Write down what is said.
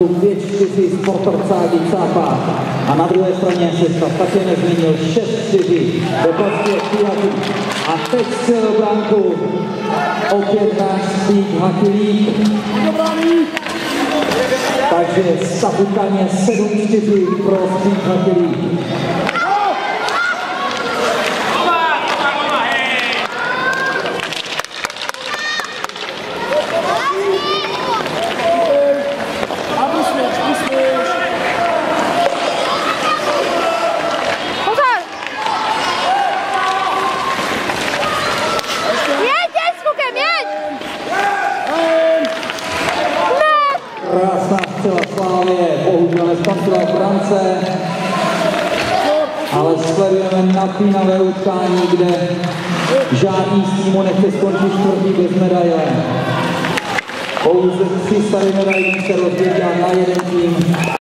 5-4 Sportorcádi Cápa a na druhé straně se stav také nezměnil 6-4 do Pastěk Pilaty. A teď střelil bránku opět náš Spík Hakilík. Takže stav utkání 7-4 pro Spík Hakilík. Krásná střela Slávie, bohužel nespatřila v brance, ale sledujeme napínavé utkání, kde žádný z týmu nechce skončit čtvrtý bez medaile. Pouze 3 staré medailí se rozdělí na jeden tým.